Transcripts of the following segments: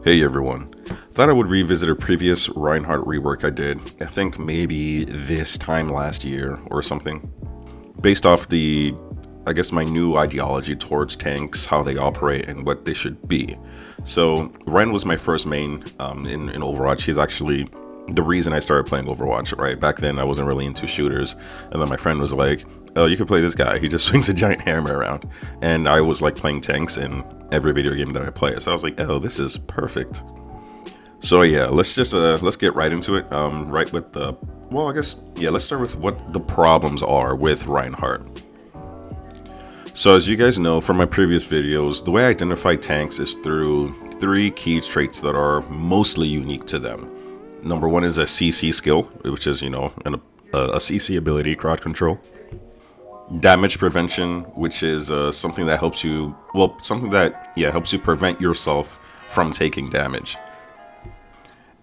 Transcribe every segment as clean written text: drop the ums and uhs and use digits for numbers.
Hey everyone, thought I would revisit a previous Reinhardt rework I did, I think maybe this time last year or something, based off my new ideology towards tanks, how they operate, and what they should be. So Rein was my first main in Overwatch. He's actually the reason I started playing Overwatch, right? Back then I wasn't really into shooters, and then my friend was like, oh, you could play this guy, he just swings a giant hammer around. And I was like playing tanks in every video game that I play, so I was like, oh, this is perfect. So yeah, let's get right into it. Let's start with what the problems are with Reinhardt. So as you guys know from my previous videos, the way I identify tanks is through three key traits that are mostly unique to them. Number one is a CC skill, which is, a CC ability, crowd control. Damage prevention, which is something that helps you prevent yourself from taking damage.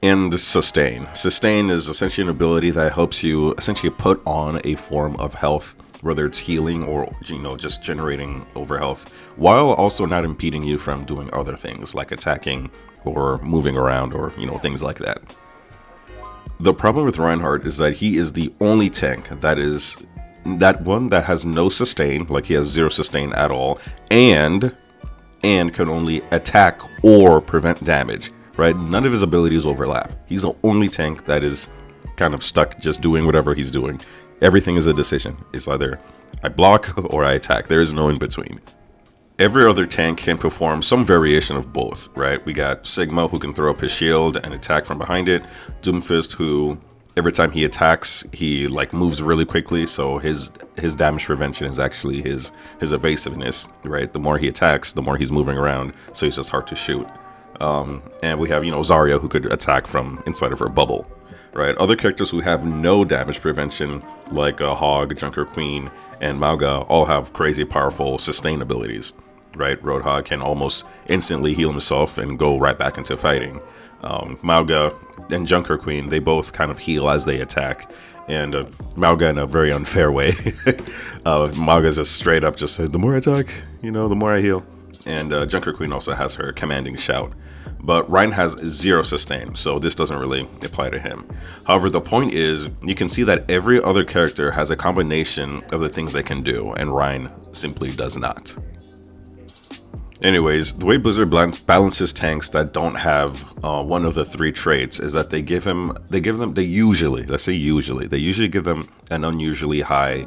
And sustain. Sustain is essentially an ability that helps you essentially put on a form of health, whether it's healing or just generating overhealth, while also not impeding you from doing other things like attacking or moving around or things like that. The problem with Reinhardt is that he is the only tank that has no sustain, like he has zero sustain at all, and can only attack or prevent damage, right? None of his abilities overlap. He's the only tank that is kind of stuck just doing whatever he's doing. Everything is a decision. It's either I block or I attack. There is no in between. Every other tank can perform some variation of both, right? We got Sigma, who can throw up his shield and attack from behind it. Doomfist, who every time he attacks, he moves really quickly, so his damage prevention is actually his evasiveness, right? The more he attacks, the more he's moving around, so he's just hard to shoot. And we have Zarya, who could attack from inside of her bubble, right? Other characters who have no damage prevention, like Hog, Junker Queen, and Mauga, all have crazy powerful sustain abilities, right? Roadhog can almost instantly heal himself and go right back into fighting. Mauga and Junker Queen, they both kind of heal as they attack, and Mauga in a very unfair way. Mauga's just straight up just the more I attack, the more I heal. And Junker Queen also has her commanding shout. But Rein has zero sustain, so this doesn't really apply to him. However, the point is, you can see that every other character has a combination of the things they can do, and Rein simply does not. Anyways, the way Blizzard balances tanks that don't have one of the three traits is that they usually give them an unusually high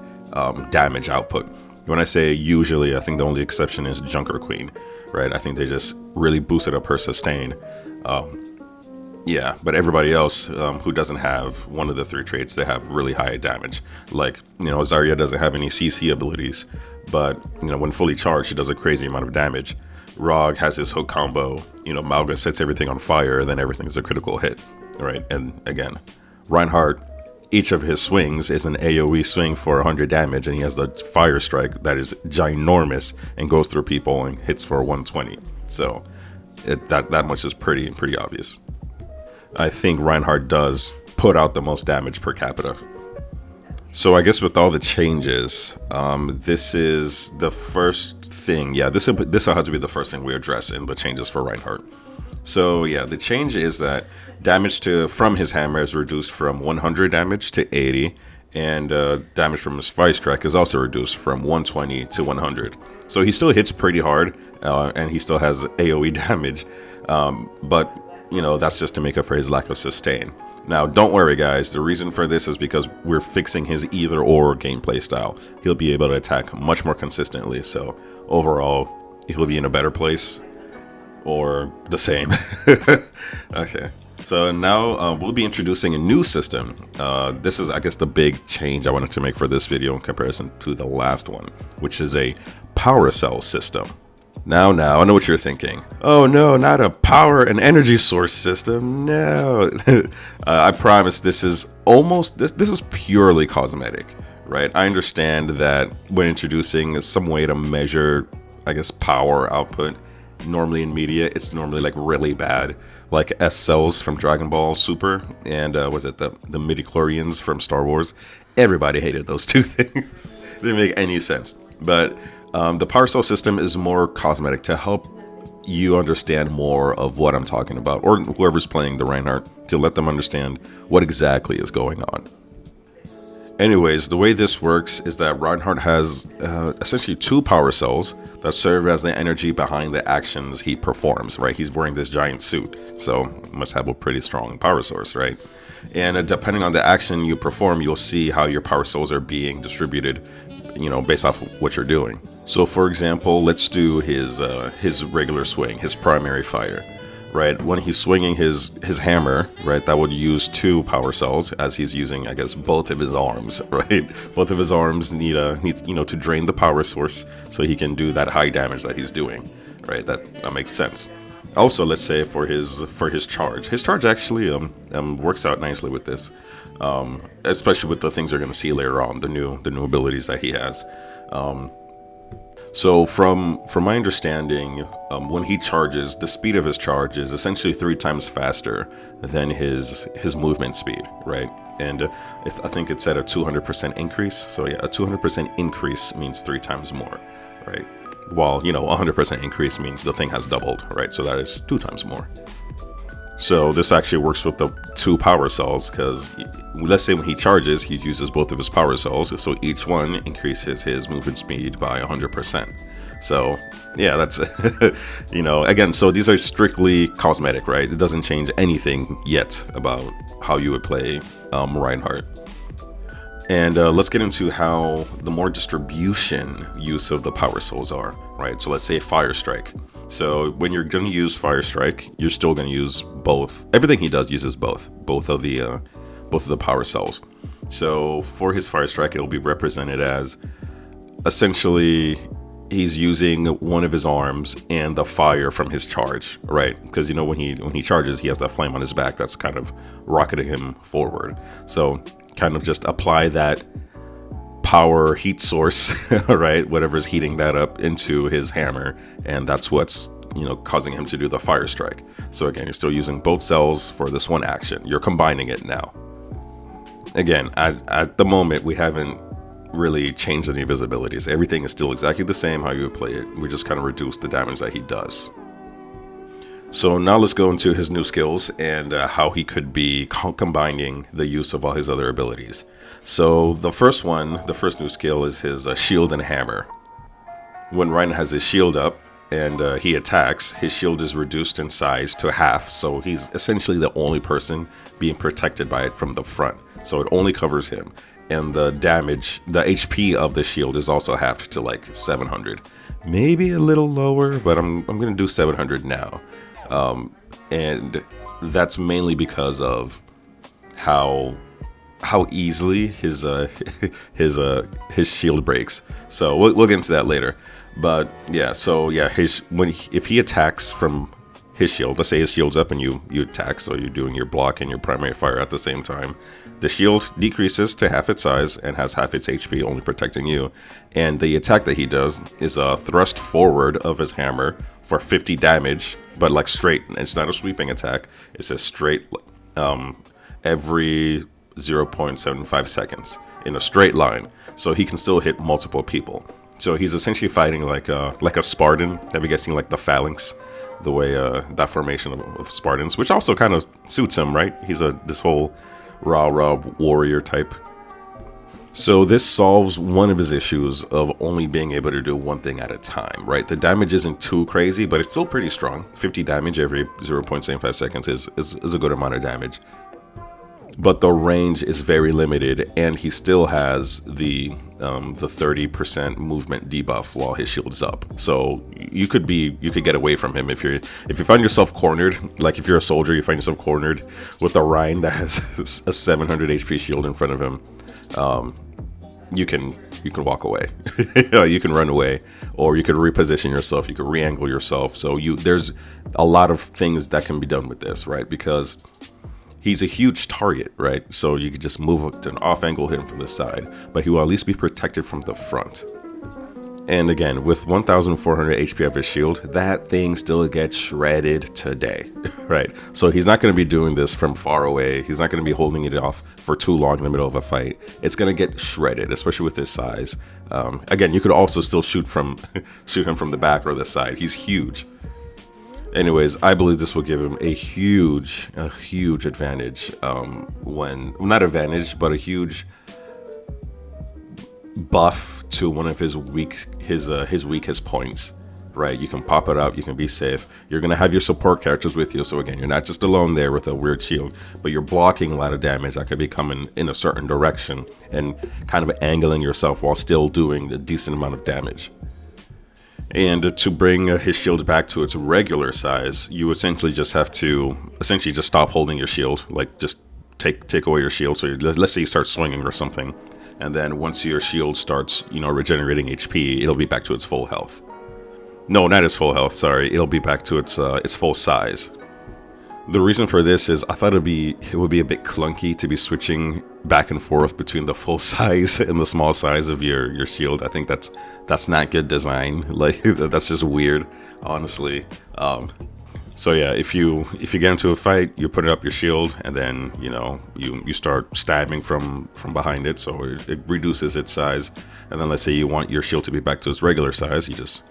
damage output. When I say usually, I think the only exception is Junker Queen, right? I think they just really boosted up her sustain. But everybody else who doesn't have one of the three traits, they have really high damage. Like, Zarya doesn't have any CC abilities, but, when fully charged, she does a crazy amount of damage. Rog has his hook combo, Mauga sets everything on fire, then everything is a critical hit, right? And again, Reinhardt, each of his swings is an AoE swing for 100 damage, and he has the fire strike that is ginormous and goes through people and hits for 120. So that much is pretty obvious. I think Reinhardt does put out the most damage per capita. So I guess with all the changes, this is the first thing. Yeah, this will have to be the first thing we address in the changes for Reinhardt. So yeah, the change is that damage from his hammer is reduced from 100 damage to 80, and damage from his fire strike is also reduced from 120 to 100. So he still hits pretty hard, and he still has AoE damage, but that's just to make up for his lack of sustain. Now, don't worry guys, the reason for this is because we're fixing his either or gameplay style. He'll be able to attack much more consistently, so overall, he'll be in a better place, or the same. Okay, so now we'll be introducing a new system. This is, I guess, the big change I wanted to make for this video in comparison to the last one, which is a power cell system. Now, I know what you're thinking. Oh no, not a power and energy source system. No, I promise this is purely cosmetic, right? I understand that when introducing some way to measure, I guess, power output, normally in media, it's normally really bad, like S cells from Dragon Ball Super, and was it the midichlorians from Star Wars? Everybody hated those two things. They didn't make any sense. But the power cell system is more cosmetic to help you understand more of what I'm talking about, or whoever's playing the Reinhardt, to let them understand what exactly is going on. Anyways, the way this works is that Reinhardt has essentially 2 power cells that serve as the energy behind the actions he performs, right? He's wearing this giant suit, so must have a pretty strong power source, right? And depending on the action you perform, you'll see how your power cells are being distributed, based off of what you're doing. So for example, let's do his regular swing, his primary fire. Right, when he's swinging his hammer, right, that would use 2 power cells, as he's using, I guess, both of his arms, right? Both of his arms need to drain the power source so he can do that high damage that he's doing, right? That makes sense. Also, let's say for his charge actually works out nicely with this, especially with the things you're going to see later on, the new abilities that he has. So from my understanding, when he charges, the speed of his charge is essentially 3 times faster than his movement speed, right? And I think it's at a 200% increase. So yeah, a 200% increase means 3 times more, right? While, 100% increase means the thing has doubled, right? So that is 2 times more. So this actually works with the 2 power cells, because let's say when he charges, he uses both of his power cells, so each one increases his movement speed by 100%. So yeah, that's again, so these are strictly cosmetic, right? It doesn't change anything yet about how you would play Reinhardt. And let's get into how the more distribution use of the power cells are, right? So let's say Fire Strike. So when you're going to use Fire Strike, you're still going to use both. Everything he does uses both of the power cells. So for his Fire Strike, it'll be represented as essentially he's using one of his arms and the fire from his charge, right? Because when he charges, he has that flame on his back that's kind of rocketing him forward. So kind of just apply that power heat source, right? Whatever's heating that up into his hammer, and that's what's causing him to do the Fire Strike. So again, you're still using both cells for this one action. You're combining it now. Again, at the moment, we haven't really changed any of his abilities. Everything is still exactly the same how you would play it. We just kind of reduced the damage that he does. So now let's go into his new skills and how he could be combining the use of all his other abilities. So the first new skill is his shield and hammer. When Reinhardt has his shield up and he attacks, his shield is reduced in size to half. So he's essentially the only person being protected by it from the front. So it only covers him. And the damage, the HP of the shield is also halved to like 700. Maybe a little lower, but I'm going to do 700 now. And that's mainly because of how easily his shield breaks. So we'll get into that later. But yeah, so yeah, if he attacks from his shield, let's say his shield's up and you attack, so you're doing your block and your primary fire at the same time, the shield decreases to half its size and has half its HP, only protecting you. And the attack that he does is a thrust forward of his hammer for 50 damage, but like straight. It's not a sweeping attack. It's a straight every 0.75 seconds in a straight line. So he can still hit multiple people. So he's essentially fighting like a Spartan. Have you guys seen like the phalanx? The way that formation of Spartans, which also kind of suits him, right? He's this whole rah warrior type. So this solves one of his issues of only being able to do one thing at a time, right? The damage isn't too crazy, but it's still pretty strong. 50 damage every 0.75 seconds is a good amount of damage. But the range is very limited, and he still has the 30% movement debuff while his shield is up. So you could get away from him if you find yourself cornered. Like if you're a soldier, you find yourself cornered with a Rhine that has a 700 HP shield in front of him. You can walk away. You can run away, or you could reposition yourself. You could re-angle yourself. So there's a lot of things that can be done with this, right? Because he's a huge target, right? So you could just move to an off angle, hit him from the side, but he will at least be protected from the front. And again, with 1,400 HP of his shield, that thing still gets shredded today, right? So he's not going to be doing this from far away. He's not going to be holding it off for too long in the middle of a fight. It's going to get shredded, especially with his size. Again, you could also still shoot him from the back or the side. He's huge. Anyways, I believe this will give him a huge advantage. Not advantage, but a huge buff to one of his weakest points. Right, you can pop it up, you can be safe. You're gonna have your support characters with you, so again, you're not just alone there with a weird shield, but you're blocking a lot of damage that could be coming in a certain direction and kind of angling yourself while still doing a decent amount of damage. And to bring his shield back to its regular size, you essentially just have to just stop holding your shield, like just take away your shield. So let's say you start swinging or something, and then once your shield starts, regenerating HP, it'll be back to its full health. No, not its full health, sorry. It'll be back to its full size. The reason for this is I thought it would be a bit clunky to be switching back and forth between the full size and the small size of your shield. I think that's not good design. Like, that's just weird, honestly. So yeah, if you get into a fight, you put up your shield, and then you start stabbing from behind it, so it reduces its size. And then let's say you want your shield to be back to its regular size, you just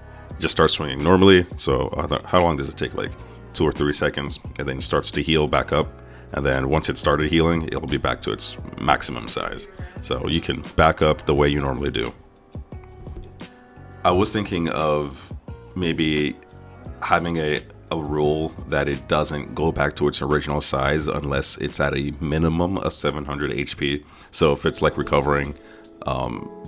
start swinging normally. So how long does it take? Like 2 or 3 seconds, and then it starts to heal back up. And then once it started healing, it'll be back to its maximum size. So you can back up the way you normally do. I was thinking of maybe having a rule that it doesn't go back to its original size unless it's at a minimum of 700 HP. So if it's like recovering,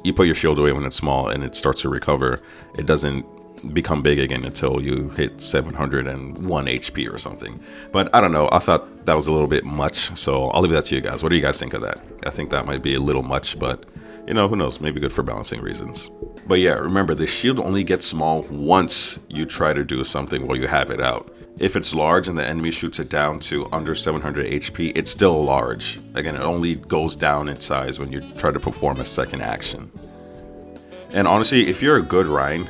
you put your shield away when it's small and it starts to recover, it doesn't become big again until you hit 701 HP or something. But I don't know, I thought that was a little bit much, so I'll leave that to you guys. What do you guys think of that? I think that might be a little much, but who knows, maybe good for balancing reasons. But yeah, remember, the shield only gets small once you try to do something while you have it out. If it's large and the enemy shoots it down to under 700 HP, it's still large. Again, it only goes down in size when you try to perform a second action. And honestly, if you're a good Rein,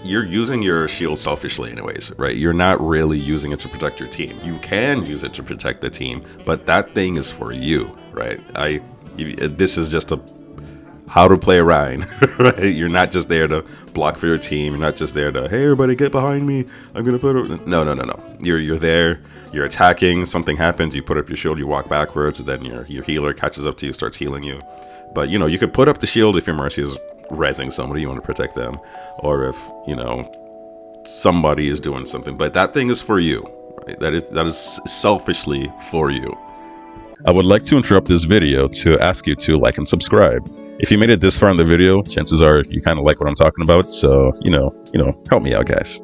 you're using your shield selfishly anyways, right? You're not really using it to protect your team. You can use it to protect the team, but that thing is for you, right? This is just how to play a Rein, right? You're not just there to block for your team. You're not just there to, hey, everybody get behind me, I'm gonna put it. No. You're there, you're attacking, something happens, you put up your shield, you walk backwards, and then your healer catches up to you, starts healing you. But you could put up the shield if your Mercy is rezzing somebody, you want to protect them, or if somebody is doing something, but that thing is for you, right? That is selfishly for you. I would like to interrupt this video to ask you to like and subscribe. If you made it this far in the video, chances are you kind of like what I'm talking about, so help me out, guys.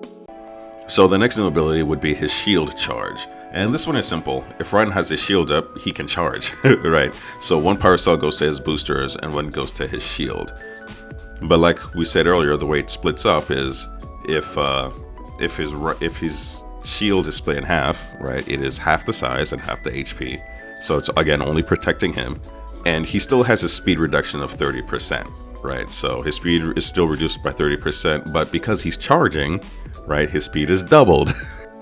So the next new ability would be his shield charge. And this one is simple. If Rein has his shield up, he can charge, right? So 1 power cell goes to his boosters and 1 goes to his shield. But like we said earlier, the way it splits up is if his shield is split in half, right, it is half the size and half the HP. So it's again only protecting him, and he still has a speed reduction of 30%, right? So his speed is still reduced by 30%, but because he's charging, right, his speed is doubled.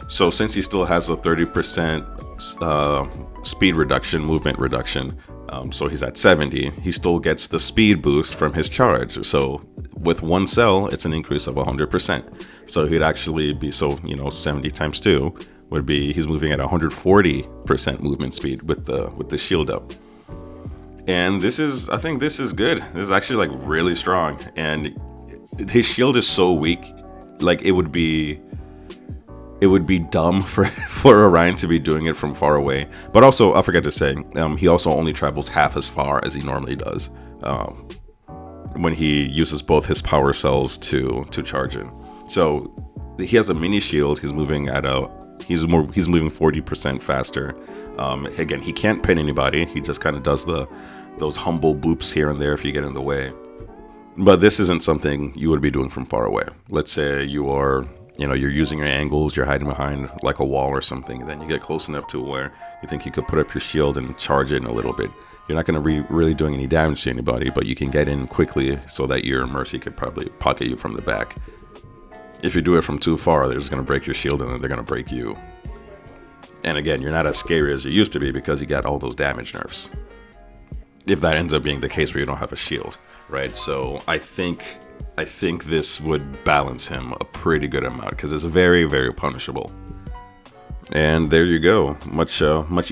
So since he still has a 30% speed reduction, movement reduction, so he's at 70, he still gets the speed boost from his charge. So with 1 cell, it's an increase of 100%. So he'd actually be, 70 times 2 would be, he's moving at 140% movement speed with the shield up. And I think this is good. This is actually like really strong. And his shield is so weak, like it would be dumb for a Rein to be doing it from far away. But also, I forgot to say, he also only travels half as far as he normally does when he uses both his power cells to charge it. So he has a mini shield. He's moving he's moving 40% faster. Again, he can't pin anybody. He just kind of does those humble boops here and there if you get in the way. But this isn't something you would be doing from far away. Let's say you're using your angles, you're hiding behind like a wall or something, and then you get close enough to where you think you could put up your shield and charge it in a little bit. You're not going to be really doing any damage to anybody, but you can get in quickly so that your Mercy could probably pocket you from the back. If you do it from too far, they're just going to break your shield and then they're going to break you. And again, you're not as scary as you used to be because you got all those damage nerfs. If that ends up being the case where you don't have a shield. right? So I think this would balance him a pretty good amount because it's very, very punishable. And there you go. Much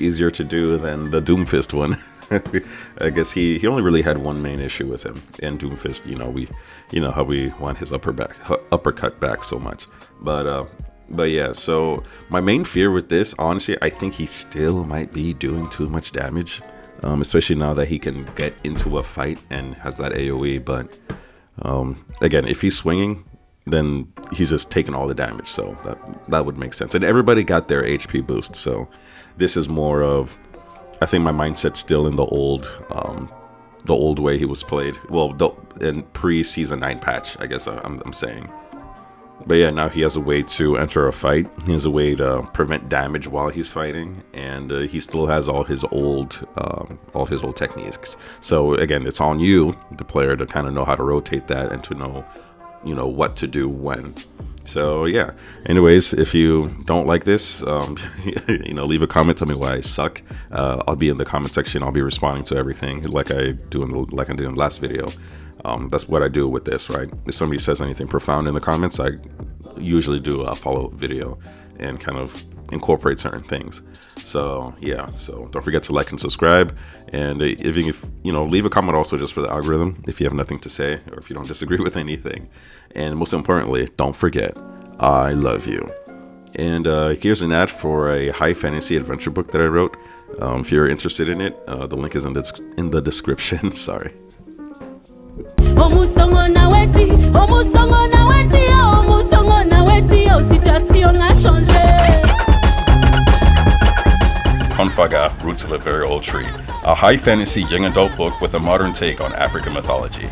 easier to do than the Doomfist one. I guess he only really had one main issue with him. And Doomfist, you know how we want his uppercut back so much. But yeah, so my main fear with this, honestly, I think he still might be doing too much damage. Especially now that he can get into a fight and has that AoE. But again, if he's swinging, then he's just taking all the damage. So that would make sense. And everybody got their HP boost. So this is more of, I think my mindset's still in the old way he was played. Well, in pre-season 9 patch, I guess I'm saying. But yeah, now he has a way to enter a fight. He has a way to prevent damage while he's fighting, and he still has all his old techniques. So again, it's on you, the player, to kind of know how to rotate that and to know, what to do when. So yeah. Anyways, if you don't like this, leave a comment. Tell me why I suck. I'll be in the comment section. I'll be responding to everything like I did in the last video. That's what I do with this, right? If somebody says anything profound in the comments, I usually do a follow-up video and kind of incorporate certain things. So yeah, so don't forget to like and subscribe, and if leave a comment also just for the algorithm if you have nothing to say or if you don't disagree with anything. And most importantly, don't forget, I love you. And here's an ad for a high fantasy adventure book that I wrote. If you're interested in it, the link is in the description. Sorry. Confaga, Roots of a Very Old Tree, a high fantasy young adult book with a modern take on African mythology.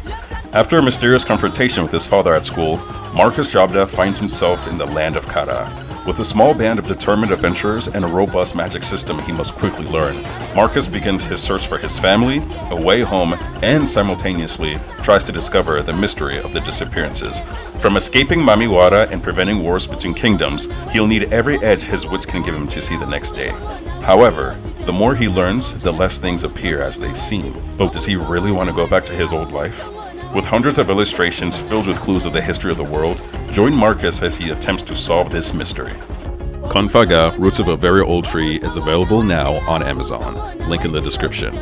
After a mysterious confrontation with his father at school, Marcus Jobda finds himself in the land of Kara. With a small band of determined adventurers and a robust magic system he must quickly learn, Marcus begins his search for his family, a way home, and simultaneously tries to discover the mystery of the disappearances. From escaping Mamiwara and preventing wars between kingdoms, he'll need every edge his wits can give him to see the next day. However, the more he learns, the less things appear as they seem. But does he really want to go back to his old life? With hundreds of illustrations filled with clues of the history of the world, join Marcus as he attempts to solve this mystery. Confaga, Roots of a Very Old Tree is available now on Amazon. Link in the description.